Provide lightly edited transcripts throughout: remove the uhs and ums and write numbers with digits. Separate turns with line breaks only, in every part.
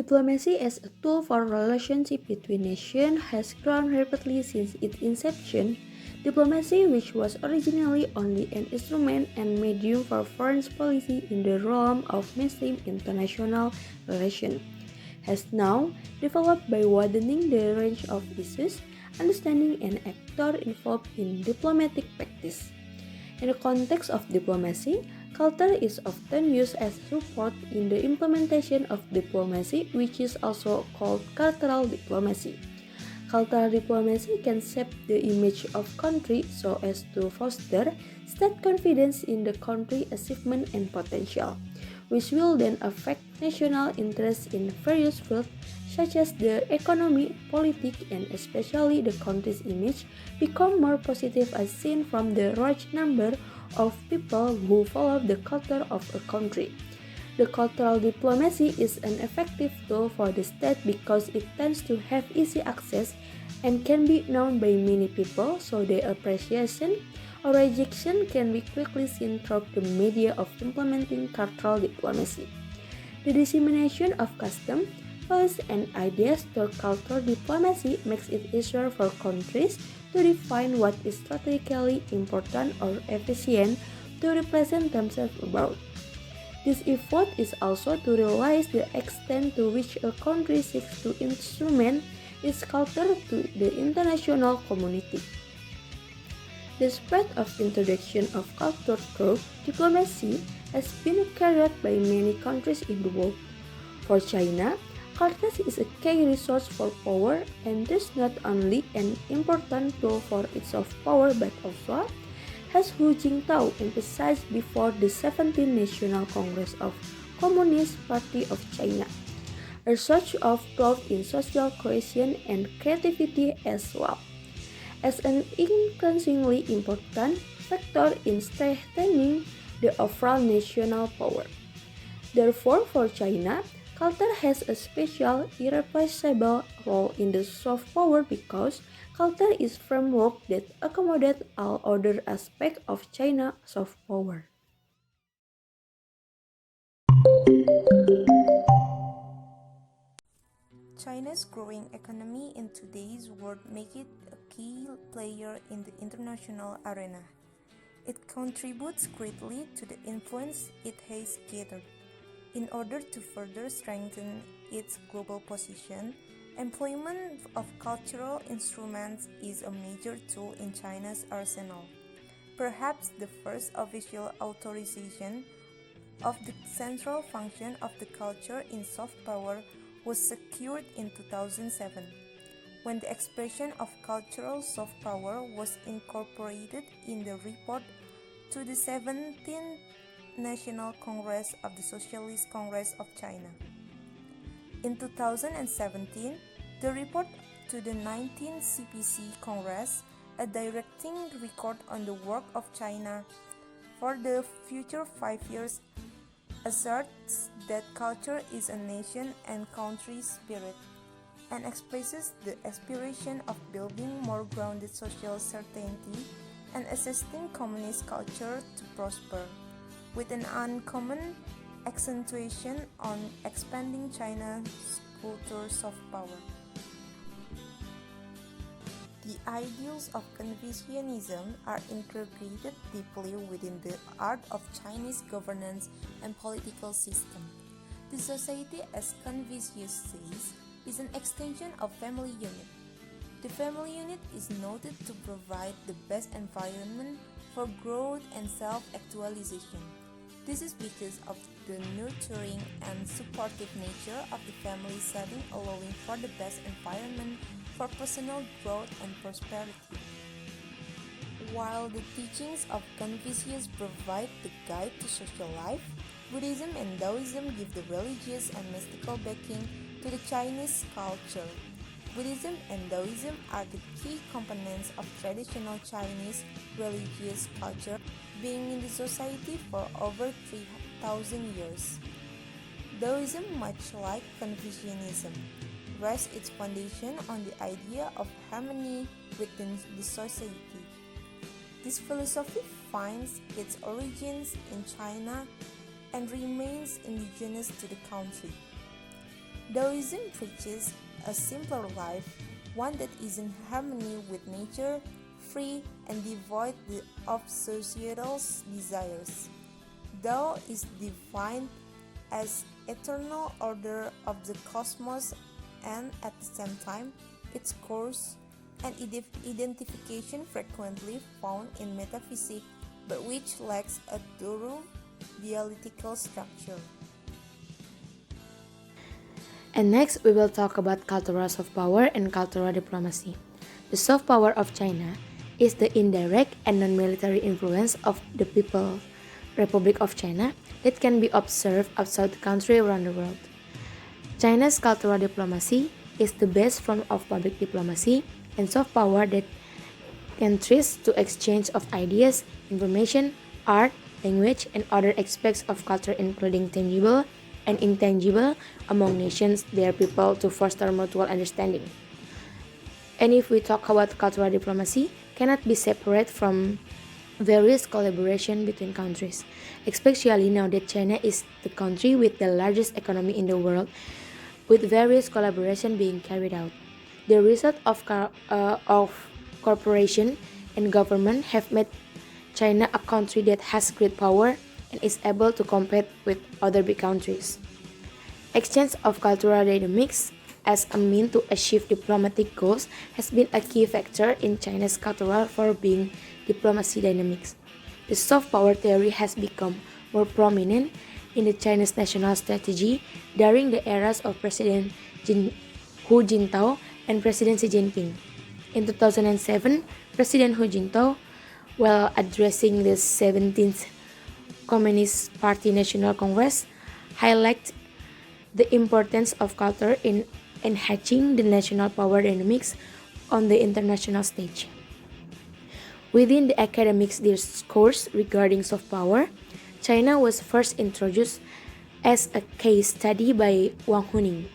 Diplomacy as a tool for relationship between nations has grown rapidly since its inception. Diplomacy, which was originally only an instrument and medium for foreign policy in the realm of mainstream international relations, has now developed by widening the range of issues, understanding, and actors involved in diplomatic practice. In the context of diplomacy, culture is often used as support in the implementation of diplomacy, which is also called cultural diplomacy. Cultural diplomacy can shape the image of country so as to foster state confidence in the country's achievement and potential, which will then affect national interests in various fields such as the economy, politics, and especially the country's image become more positive as seen from the large number of people who follow the culture of a country. The cultural diplomacy is an effective tool for the state because it tends to have easy access and can be known by many people, so their appreciation or rejection can be quickly seen through the media of implementing cultural diplomacy. The dissemination of custom, values, and ideas through cultural diplomacy makes it easier for countries to define what is strategically important or efficient to represent themselves abroad. This effort is also to realize the extent to which a country seeks to instrument its culture to the international community. The spread of introduction of culture through diplomacy has been carried by many countries in the world. For China, culture is a key resource for power and thus not only an important tool for its soft power but also, as Hu Jintao emphasized before the 17th National Congress of Communist Party of China, a source of growth in social cohesion and creativity as well, as an increasingly important factor in strengthening the overall national power. Therefore, for China, culture has a special, irreplaceable role in the soft power because culture is framework that accommodates all other aspects of China's soft power.
China's growing economy in today's world make it a key player in the international arena. It contributes greatly to the influence it has gathered. In order to further strengthen its global position, employment of cultural instruments is a major tool in China's arsenal. Perhaps the first official authorization of the central function of the culture in soft power was secured in 2007, when the expression of cultural soft power was incorporated in the report to the 17th National Congress of the Socialist Congress of China. In 2017, the report to the 19th CPC Congress, a directing record on the work of China for the future 5 years, asserts that culture is a nation and country spirit and expresses the aspiration of building more grounded social certainty and assisting communist culture to prosper, with an uncommon accentuation on expanding China's culture soft power. The ideals of Confucianism are integrated deeply within the art of Chinese governance and political system. The society, as Confucius says, is an extension of family unit. The family unit is noted to provide the best environment for growth and self-actualization. This is because of the nurturing and supportive nature of the family setting, allowing for the best environment for personal growth and prosperity. While the teachings of Confucius provide the guide to social life, Buddhism and Taoism give the religious and mystical backing to the Chinese culture. Buddhism and Taoism are the key components of traditional Chinese religious culture, being in the society for over 3,000 years. Taoism, much like Confucianism, rests its foundation on the idea of harmony within the society. This philosophy finds its origins in China and remains indigenous to the country. Taoism preaches a simpler life, one that is in harmony with nature, free and devoid of societal desires. Tao is defined as eternal order of the cosmos and at the same time its course and identification frequently found in metaphysics but which lacks a thorough dialectical structure.
And next, we will talk about cultural soft power and cultural diplomacy. The soft power of China is the indirect and non-military influence of the People's Republic of China that can be observed outside the country around the world. China's cultural diplomacy is the best form of public diplomacy and soft power that can trace to exchange of ideas, information, art, language, and other aspects of culture including tangible and intangible among nations, their people to foster mutual understanding. And if we talk about cultural diplomacy, cannot be separate from various collaboration between countries, especially now that China is the country with the largest economy in the world, with various collaboration being carried out. The result of corporation and government have made China a country that has great power and is able to compete with other big countries. Exchange of cultural dynamics as a means to achieve diplomatic goals has been a key factor in China's cultural for being diplomacy dynamics. The soft power theory has become more prominent in the Chinese national strategy during the eras of President Hu Jintao and President Xi Jinping. In 2007, President Hu Jintao, while addressing the 17th Communist Party National Congress, highlighted the importance of culture in enhancing the national power dynamics on the international stage. Within the academic discourse regarding soft power, China was first introduced as a case study by Wang Huning.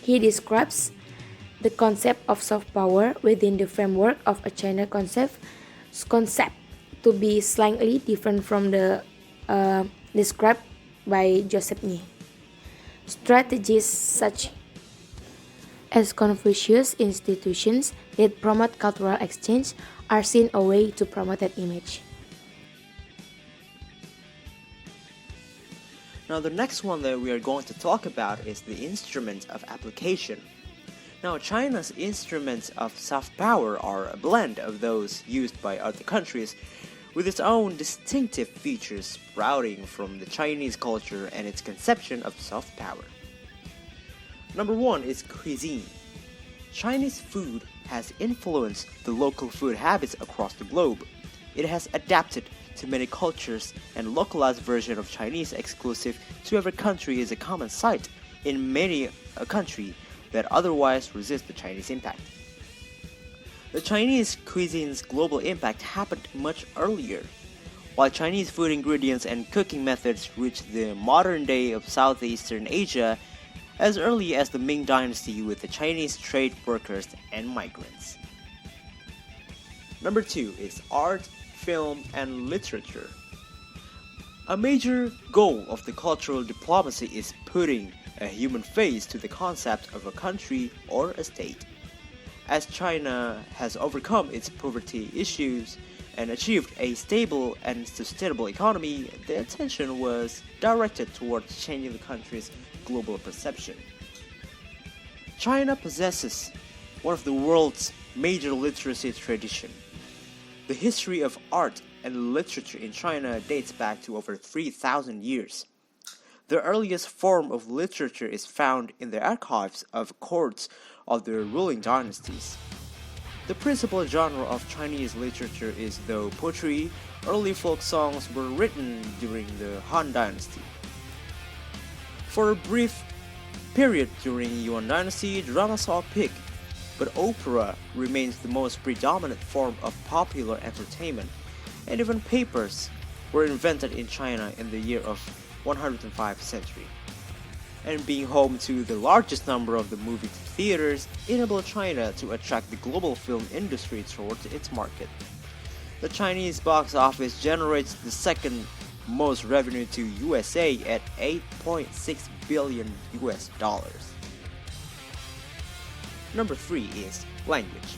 He describes the concept of soft power within the framework of a China concept to be slightly different from the described by Joseph Nye. Strategies such as Confucius institutions that promote cultural exchange are seen a way to promote that image.
Now the next one that we are going to talk about is the instruments of application. Now China's instruments of soft power are a blend of those used by other countries with its own distinctive features sprouting from the Chinese culture and its conception of soft power. Number 1 is cuisine. Chinese food has influenced the local food habits across the globe. It has adapted to many cultures, and localized version of Chinese exclusive to every country is a common sight in many a country that otherwise resist the Chinese impact. The Chinese cuisine's global impact happened much earlier. While Chinese food ingredients and cooking methods reached the modern day of Southeastern Asia as early as the Ming Dynasty with the Chinese trade workers and migrants. Number 2 is art, film, and literature. A major goal of the cultural diplomacy is putting a human face to the concept of a country or a state. As China has overcome its poverty issues and achieved a stable and sustainable economy, the attention was directed towards changing the country's global perception. China possesses one of the world's major literacy traditions. The history of art and literature in China dates back to over 3,000 years. The earliest form of literature is found in the archives of courts of the ruling dynasties. The principal genre of Chinese literature is though poetry. Early folk songs were written during the Han Dynasty. For a brief period during Yuan Dynasty, drama saw a peak, but opera remains the most predominant form of popular entertainment, and even papers were invented in China in the year of 105th century. And being home to the largest number of the movie theaters enabled China to attract the global film industry towards its market. The Chinese box office generates the second most revenue to USA at $8.6 billion. Number 3 is language.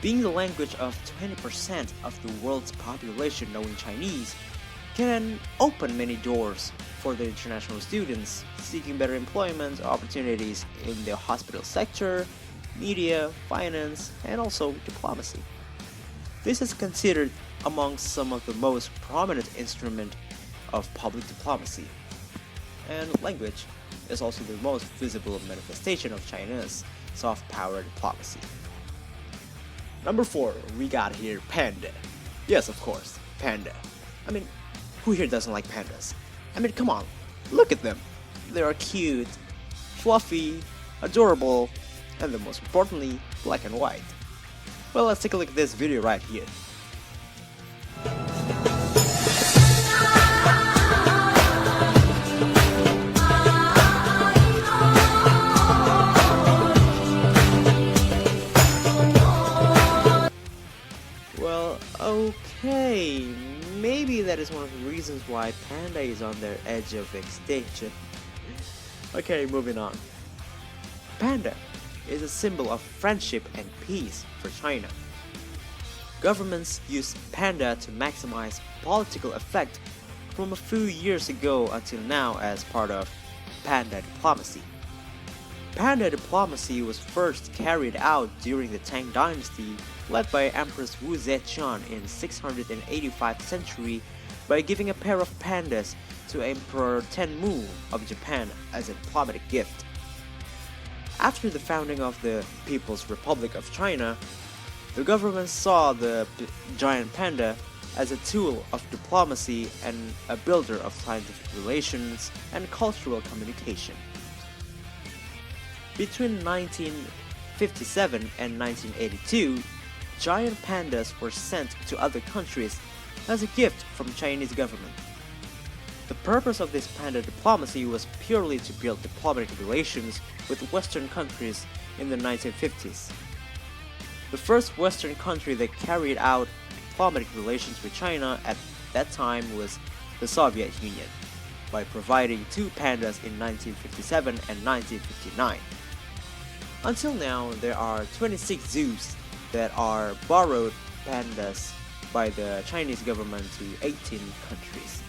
Being the language of 20% of the world's population knowing Chinese can open many doors for the international students seeking better employment opportunities in the hospital sector, media, finance, and also diplomacy. This is considered among some of the most prominent instruments of public diplomacy. And language is also the most visible manifestation of China's soft power diplomacy. Number 4, we got here panda. Yes, of course, panda. I mean, who here doesn't like pandas? I mean, come on, look at them. They are cute, fluffy, adorable, and the most importantly, black and white. Well, let's take a look at this video right here. Well, okay, maybe that is one of the reasons why panda is on their edge of extinction. Okay, moving on. Panda is a symbol of friendship and peace for China. Governments use panda to maximize political effect from a few years ago until now as part of panda diplomacy. Panda diplomacy was first carried out during the Tang Dynasty, led by Empress Wu Zetian in 685th century by giving a pair of pandas to Emperor Tenmu of Japan as a diplomatic gift. After the founding of the People's Republic of China, the government saw the giant panda as a tool of diplomacy and a builder of scientific relations and cultural communication. Between 1957 and 1982, giant pandas were sent to other countries as a gift from the Chinese government. The purpose of this panda diplomacy was purely to build diplomatic relations with Western countries in the 1950s. The first Western country that carried out diplomatic relations with China at that time was the Soviet Union, by providing 2 pandas in 1957 and 1959. Until now, there are 26 zoos that are borrowed pandas by the Chinese government to 18 countries.